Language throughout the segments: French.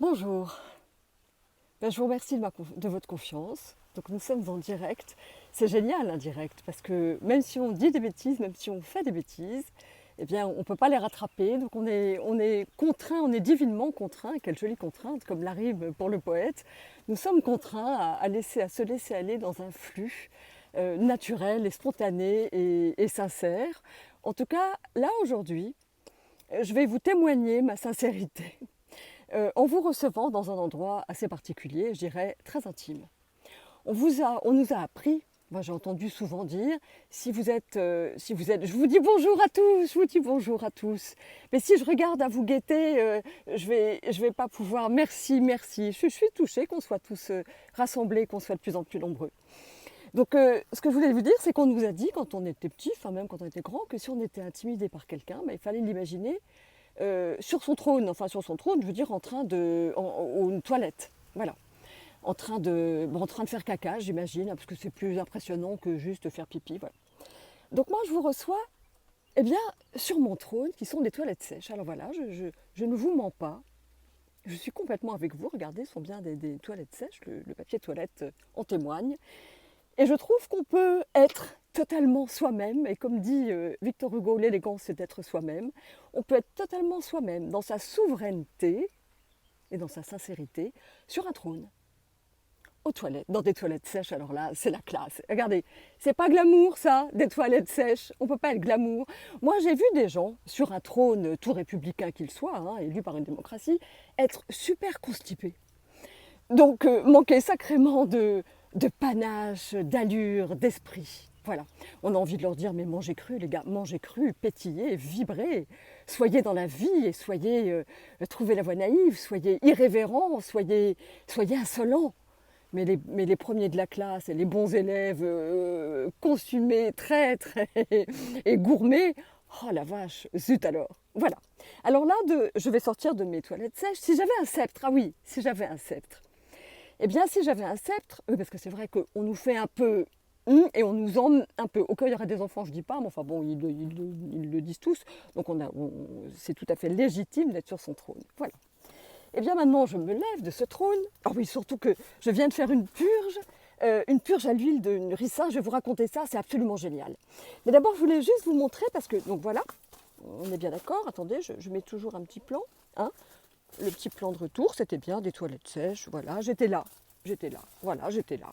Bonjour, je vous remercie de votre confiance. Donc nous sommes en direct. C'est génial un direct parce que même si on dit des bêtises, même si on fait des bêtises, eh bien on ne peut pas les rattraper. Donc on est contraint, on est divinement contraint, quelle jolie contrainte comme la rime pour le poète. Nous sommes contraints à se laisser aller dans un flux naturel et spontané et sincère. En tout cas, là aujourd'hui, je vais vous témoigner ma sincérité. En vous recevant dans un endroit assez particulier, je dirais très intime. On nous a appris, moi j'ai entendu souvent dire, je vous dis bonjour à tous, je vous dis bonjour à tous. Mais si je regarde à vous guetter, je vais pas pouvoir, merci, merci. Je suis touchée qu'on soit tous rassemblés, qu'on soit de plus en plus nombreux. Donc ce que je voulais vous dire, c'est qu'on nous a dit quand on était petit, enfin même quand on était grand, que si on était intimidé par quelqu'un, il fallait l'imaginer sur son trône, je veux dire aux toilettes, voilà, en train de faire caca, j'imagine, parce que c'est plus impressionnant que juste faire pipi, voilà. Donc moi, je vous reçois, eh bien, sur mon trône, qui sont des toilettes sèches. Alors voilà, je ne vous mens pas, je suis complètement avec vous, regardez, ce sont bien des toilettes sèches, le papier toilette en témoigne. Et je trouve qu'on peut être totalement soi-même, et comme dit Victor Hugo, l'élégance c'est d'être soi-même, on peut être totalement soi-même dans sa souveraineté et dans sa sincérité sur un trône, aux toilettes, dans des toilettes sèches, alors là c'est la classe. Regardez, c'est pas glamour ça, des toilettes sèches, on peut pas être glamour. Moi j'ai vu des gens sur un trône, tout républicain qu'il soit, élu par une démocratie, être super constipés. Donc manquer sacrément de panache, d'allure, d'esprit. Voilà. On a envie de leur dire, mais mangez cru, les gars, mangez cru, pétillez, vibrez, soyez dans la vie et trouvez la voie naïve, soyez irrévérents, soyez insolents. Mais les premiers de la classe et les bons élèves consumés, très, très, et gourmets, oh la vache, zut alors. Voilà. Alors là, je vais sortir de mes toilettes sèches. Si j'avais un sceptre, ah oui, si j'avais un sceptre. Eh bien, si j'avais un sceptre, parce que c'est vrai qu'on nous fait un peu et on nous emmène un peu. Au cas où il y aurait des enfants, je ne dis pas, mais enfin bon, ils le disent tous. Donc c'est tout à fait légitime d'être sur son trône. Voilà. Eh bien maintenant, je me lève de ce trône. Ah oui, surtout que je viens de faire une purge à l'huile de ricin. Je vais vous raconter ça, c'est absolument génial. Mais d'abord, je voulais juste vous montrer, parce que, donc voilà, on est bien d'accord. Attendez, je mets toujours un petit plan. Hein. Le petit plan de retour, c'était bien, des toilettes sèches, voilà, j'étais là, voilà, j'étais là.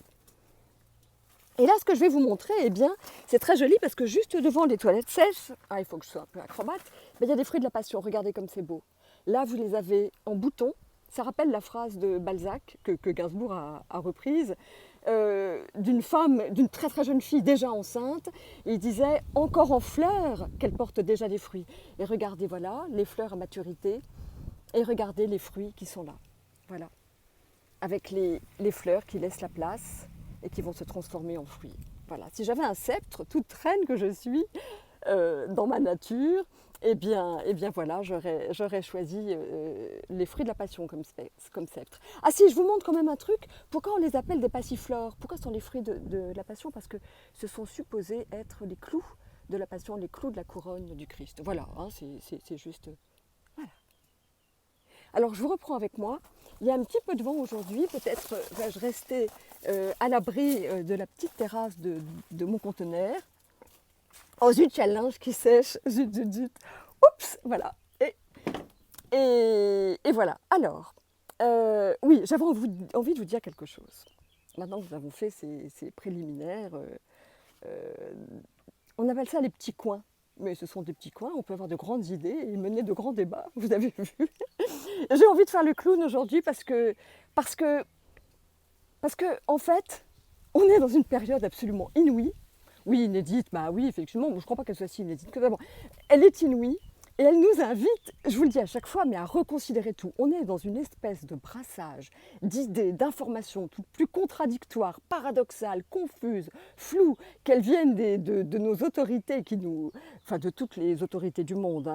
Et là, ce que je vais vous montrer, eh bien, c'est très joli parce que juste devant les toilettes sèches, il faut que je sois un peu acrobate, il y a des fruits de la passion, regardez comme c'est beau. Là, vous les avez en bouton, ça rappelle la phrase de Balzac que Gainsbourg a reprise, d'une femme, d'une très très jeune fille déjà enceinte. Il disait « encore en fleurs qu'elle porte déjà des fruits ». Et regardez, voilà, les fleurs à maturité. Et regardez les fruits qui sont là, voilà, avec les fleurs qui laissent la place et qui vont se transformer en fruits. Voilà. Si j'avais un sceptre, toute reine que je suis, dans ma nature, eh bien voilà, j'aurais choisi les fruits de la passion comme sceptre. Ah si, je vous montre quand même un truc. Pourquoi on les appelle des passiflores? Pourquoi ce sont les fruits de la passion? Parce que ce sont supposés être les clous de la passion, les clous de la couronne du Christ. Voilà, c'est juste... Voilà. Alors je vous reprends avec moi. Il y a un petit peu de vent aujourd'hui, peut-être vais-je rester à l'abri de la petite terrasse de mon conteneur. Oh zut, il y a le linge qui sèche, zut, zut, zut. Oups, voilà. Et voilà. Alors, oui, j'avais envie de vous dire quelque chose. Maintenant que nous avons fait ces préliminaires, on appelle ça les petits coins. Mais ce sont des petits coins, on peut avoir de grandes idées et mener de grands débats, vous avez vu. J'ai envie de faire le clown aujourd'hui parce que, en fait, on est dans une période absolument inouïe. Oui, inédite, bah oui, effectivement, je ne crois pas qu'elle soit si inédite que ça. Bon, elle est inouïe et elle nous invite, je vous le dis à chaque fois, mais à reconsidérer tout. On est dans une espèce de brassage d'idées, d'informations, toutes plus contradictoires, paradoxales, confuses, floues, qu'elles viennent de nos autorités enfin de toutes les autorités du monde,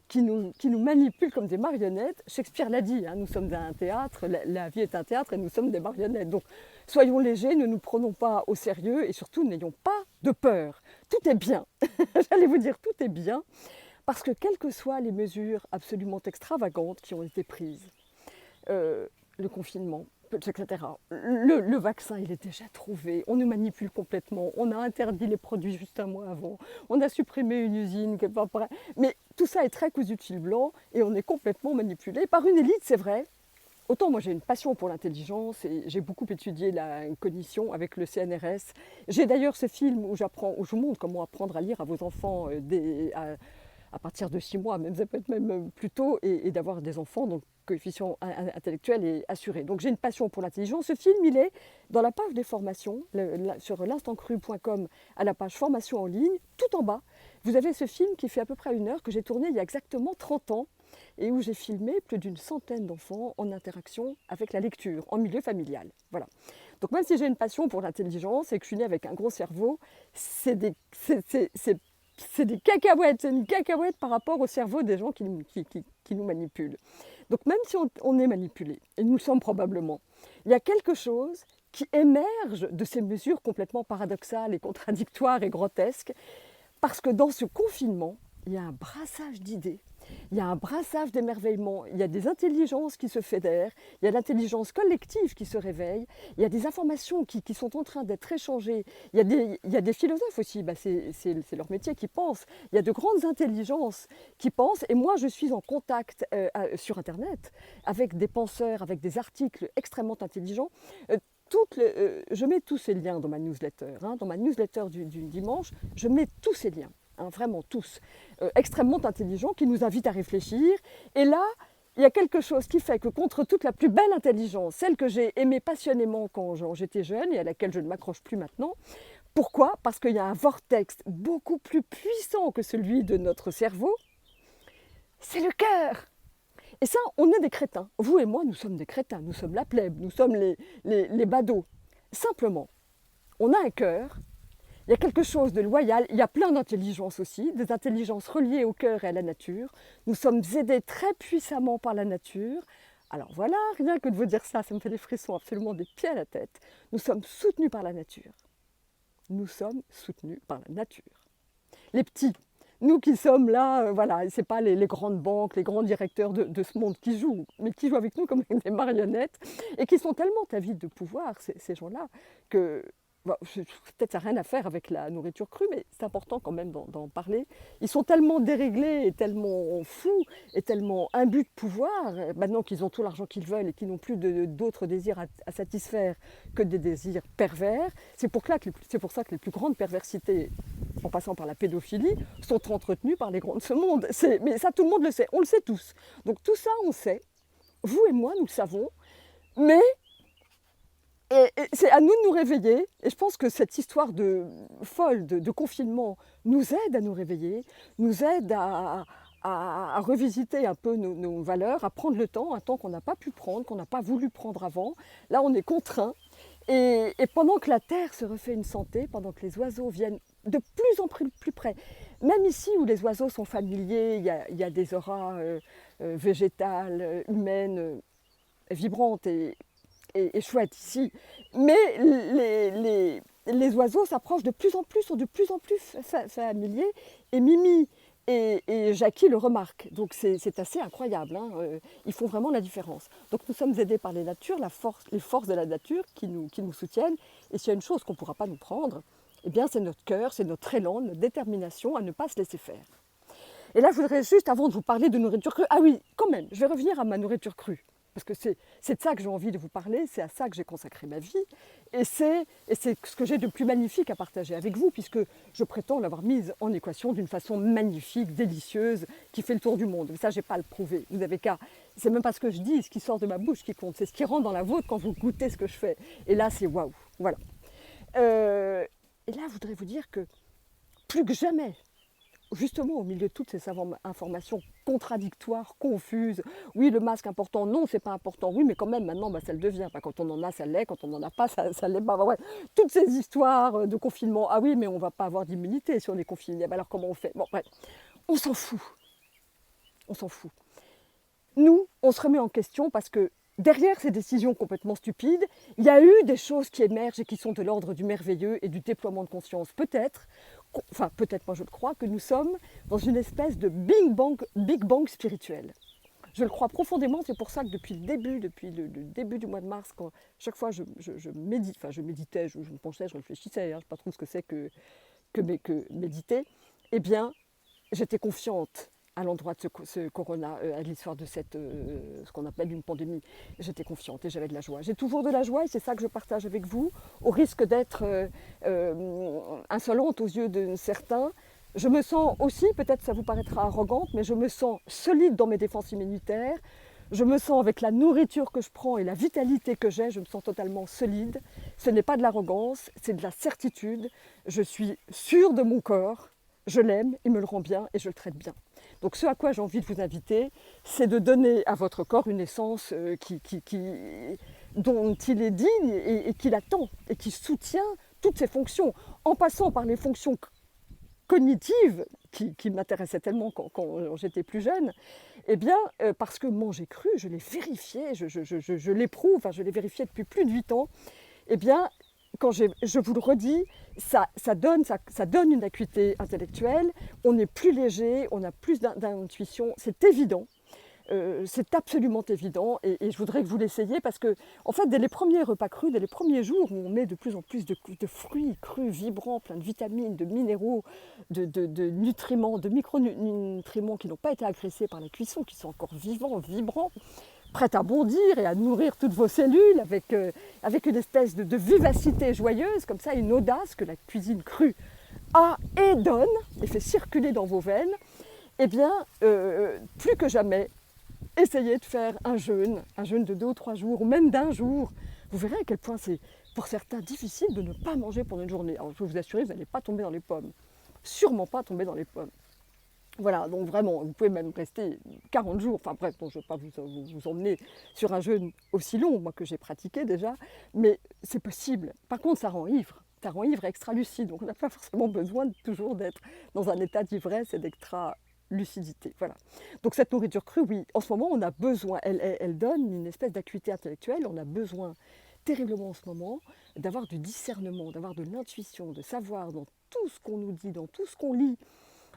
qui nous manipulent comme des marionnettes. Shakespeare l'a dit, nous sommes un théâtre, la vie est un théâtre et nous sommes des marionnettes. Donc soyons légers, ne nous prenons pas au sérieux et surtout n'ayons pas de peur. Tout est bien. J'allais vous dire, tout est bien. Parce que quelles que soient les mesures absolument extravagantes qui ont été prises, le confinement, etc. Le vaccin, il est déjà trouvé, on nous manipule complètement, on a interdit les produits juste un mois avant, on a supprimé une usine, mais tout ça est très cousu de fil blanc et on est complètement manipulé par une élite, c'est vrai. Autant moi j'ai une passion pour l'intelligence et j'ai beaucoup étudié la cognition avec le CNRS. J'ai d'ailleurs ce film où je vous montre comment apprendre à lire à vos enfants à partir de 6 mois, même ça peut être même plus tôt, et d'avoir des enfants, donc coefficient intellectuel est assuré. Donc j'ai une passion pour l'intelligence. Ce film, il est dans la page des formations, sur l'instantcru.com, à la page formation en ligne, tout en bas. Vous avez ce film qui fait à peu près 1 heure, que j'ai tourné il y a exactement 30 ans, et où j'ai filmé plus d'une centaine d'enfants en interaction avec la lecture, en milieu familial. Voilà. Donc même si j'ai une passion pour l'intelligence et que je suis née avec un gros cerveau, c'est des cacahuètes, c'est une cacahuète par rapport au cerveau des gens qui nous manipulent. Donc même si on est manipulé, et nous le sommes probablement, il y a quelque chose qui émerge de ces mesures complètement paradoxales et contradictoires et grotesques, parce que dans ce confinement, il y a un brassage d'idées, il y a un brassage d'émerveillement, il y a des intelligences qui se fédèrent, il y a l'intelligence collective qui se réveille, il y a des informations qui sont en train d'être échangées, il y a des philosophes aussi, c'est leur métier, qui pensent, il y a de grandes intelligences qui pensent, et moi je suis en contact sur Internet avec des penseurs, avec des articles extrêmement intelligents. Je mets tous ces liens dans ma newsletter, dans ma newsletter du dimanche, je mets tous ces liens. Vraiment tous, extrêmement intelligents, qui nous invitent à réfléchir. Et là, il y a quelque chose qui fait que contre toute la plus belle intelligence, celle que j'ai aimée passionnément quand j'étais jeune et à laquelle je ne m'accroche plus maintenant, pourquoi ? Parce qu'il y a un vortex beaucoup plus puissant que celui de notre cerveau, c'est le cœur. Et ça, on est des crétins. Vous et moi, nous sommes des crétins, nous sommes la plèbe, nous sommes les badauds. Simplement, on a un cœur. Il y a quelque chose de loyal, il y a plein d'intelligences aussi, des intelligences reliées au cœur et à la nature. Nous sommes aidés très puissamment par la nature. Alors voilà, rien que de vous dire ça, ça me fait des frissons absolument des pieds à la tête. Nous sommes soutenus par la nature. Nous sommes soutenus par la nature. Les petits, nous qui sommes là, voilà, ce n'est pas les grandes banques, les grands directeurs de ce monde qui jouent, mais qui jouent avec nous comme des marionnettes et qui sont tellement avides de pouvoir, ces gens-là, que... Bon, peut-être ça n'a rien à faire avec la nourriture crue, mais c'est important quand même d'en parler. Ils sont tellement déréglés et tellement fous et tellement imbus de pouvoir, maintenant qu'ils ont tout l'argent qu'ils veulent et qu'ils n'ont plus d'autres désirs à satisfaire que des désirs pervers. C'est pour ça que les plus grandes perversités, en passant par la pédophilie, sont entretenues par les grands de ce monde. Mais ça, tout le monde le sait, on le sait tous. Donc tout ça, on sait. Vous et moi, nous le savons. Mais... Et c'est à nous de nous réveiller, et je pense que cette histoire folle de confinement nous aide à nous réveiller, nous aide à revisiter un peu nos valeurs, à prendre le temps, un temps qu'on n'a pas pu prendre, qu'on n'a pas voulu prendre avant. Là, on est contraint. Et pendant que la terre se refait une santé, pendant que les oiseaux viennent de plus en plus près, même ici où les oiseaux sont familiers, il y a des auras végétales, humaines, vibrantes et chouette ici. Mais les oiseaux s'approchent de plus en plus, sont de plus en plus familiers. Et Mimi et Jackie le remarquent. Donc c'est assez incroyable. Ils font vraiment la différence. Donc nous sommes aidés par les natures, les forces de la nature qui nous soutiennent. Et s'il y a une chose qu'on ne pourra pas nous prendre, eh bien c'est notre cœur, c'est notre élan, notre détermination à ne pas se laisser faire. Et là, je voudrais juste, avant de vous parler de nourriture crue, ah oui, quand même, je vais revenir à ma nourriture crue. Parce que c'est de ça que j'ai envie de vous parler, c'est à ça que j'ai consacré ma vie, et c'est ce que j'ai de plus magnifique à partager avec vous, puisque je prétends l'avoir mise en équation d'une façon magnifique, délicieuse, qui fait le tour du monde. Mais ça, je n'ai pas à le prouver. Vous avez qu'à... C'est même pas ce que je dis, ce qui sort de ma bouche qui compte, c'est ce qui rentre dans la vôtre quand vous goûtez ce que je fais. Et là, c'est waouh, voilà. Et là, je voudrais vous dire que plus que jamais, justement au milieu de toutes ces informations contradictoires, confuses, oui le masque important, non c'est pas important, oui mais quand même maintenant ça le devient, pas quand on en a ça l'est, quand on n'en a pas ça l'est pas, ouais. Toutes ces histoires de confinement, ah oui mais on va pas avoir d'immunité si on est confiné, alors comment on fait? Bon bref, on s'en fout, nous on se remet en question parce que derrière ces décisions complètement stupides, il y a eu des choses qui émergent et qui sont de l'ordre du merveilleux et du déploiement de conscience. Peut-être, moi je le crois, que nous sommes dans une espèce de Big Bang spirituel. Je le crois profondément, c'est pour ça que depuis le début du mois de mars, quand chaque fois je médite, enfin je méditais, je me penchais, je réfléchissais, hein, je ne sais pas trop ce que c'est que méditer, eh bien j'étais confiante à l'endroit de ce corona, à l'histoire de ce qu'on appelle une pandémie. J'étais confiante et j'avais de la joie. J'ai toujours de la joie et c'est ça que je partage avec vous, au risque d'être insolente aux yeux de certains. Je me sens aussi, peut-être ça vous paraîtra arrogante, mais je me sens solide dans mes défenses immunitaires. Je me sens avec la nourriture que je prends et la vitalité que j'ai, je me sens totalement solide. Ce n'est pas de l'arrogance, c'est de la certitude. Je suis sûre de mon corps, je l'aime, il me le rend bien et je le traite bien. Donc ce à quoi j'ai envie de vous inviter, c'est de donner à votre corps une essence dont il est digne et qu'il attend et qui soutient toutes ses fonctions, en passant par les fonctions cognitives qui m'intéressaient tellement quand j'étais plus jeune, eh bien, parce que manger cru, je l'ai vérifié, je l'éprouve, enfin, je l'ai vérifié depuis plus de 8 ans, eh bien, je vous le redis, ça donne une acuité intellectuelle, on est plus léger, on a plus d'intuition, c'est évident. C'est absolument évident et je voudrais que vous l'essayiez parce que, en fait, dès les premiers repas crus, dès les premiers jours où on met de plus en plus de fruits crus, vibrants, pleins de vitamines, de minéraux, de nutriments, de micronutriments qui n'ont pas été agressés par la cuisson, qui sont encore vivants, vibrants, prêts à bondir et à nourrir toutes vos cellules avec une espèce de vivacité joyeuse, comme ça, une audace que la cuisine crue a et donne et fait circuler dans vos veines, eh bien, plus que jamais, essayez de faire un jeûne de 2 ou 3 jours, ou même d'1 jour. Vous verrez à quel point c'est, pour certains, difficile de ne pas manger pendant une journée. Alors, je peux vous assurer, vous n'allez pas tomber dans les pommes. Sûrement pas tomber dans les pommes. Voilà, donc vraiment, vous pouvez même rester 40 jours. Enfin bref, bon, je ne vais pas vous emmener sur un jeûne aussi long, moi que j'ai pratiqué déjà, mais c'est possible. Par contre, ça rend ivre. Ça rend ivre et extra lucide. Donc on n'a pas forcément besoin toujours d'être dans un état d'ivresse et d'extra lucidité. Voilà. Donc cette nourriture crue, oui, en ce moment, on a besoin, elle donne une espèce d'acuité intellectuelle, on a besoin terriblement en ce moment d'avoir du discernement, d'avoir de l'intuition, de savoir dans tout ce qu'on nous dit, dans tout ce qu'on lit,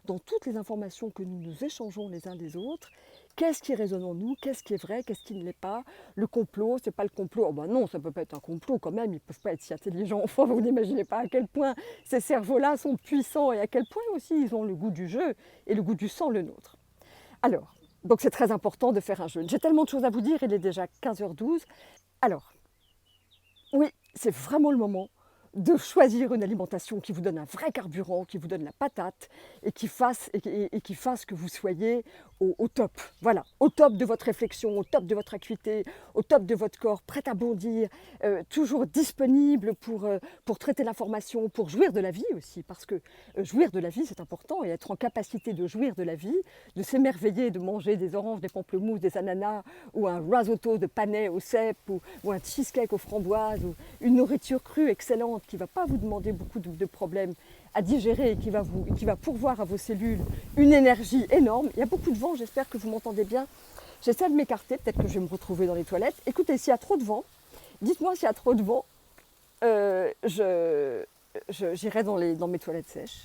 dans toutes les informations que nous nous échangeons les uns des autres, qu'est-ce qui résonne en nous, qu'est-ce qui est vrai, qu'est-ce qui ne l'est pas. Le complot, c'est pas le complot. Oh ben non, ça peut pas être un complot quand même, ils peuvent pas être si intelligents. Enfin, vous n'imaginez pas à quel point ces cerveaux-là sont puissants et à quel point aussi ils ont le goût du jeu et le goût du sang, le nôtre. Alors, donc c'est très important de faire un jeûne. J'ai tellement de choses à vous dire, il est déjà 15h12. Alors, oui, c'est vraiment le moment de choisir une alimentation qui vous donne un vrai carburant, qui vous donne la patate et qui fasse que vous soyez au top. Voilà, au top de votre réflexion, au top de votre acuité, au top de votre corps, prêt à bondir, toujours disponible pour traiter l'information, pour jouir de la vie aussi, parce que jouir de la vie c'est important et être en capacité de jouir de la vie, de s'émerveiller, de manger des oranges, des pamplemousses, des ananas ou un risotto de panais au cèpe ou un cheesecake aux framboises ou une nourriture crue excellente qui ne va pas vous demander beaucoup de problèmes à digérer et qui va pourvoir à vos cellules une énergie énorme. Il y a beaucoup de vent, j'espère que vous m'entendez bien. J'essaie de m'écarter, peut-être que je vais me retrouver dans les toilettes. Écoutez, s'il y a trop de vent, dites-moi s'il y a trop de vent, j'irai dans mes toilettes sèches.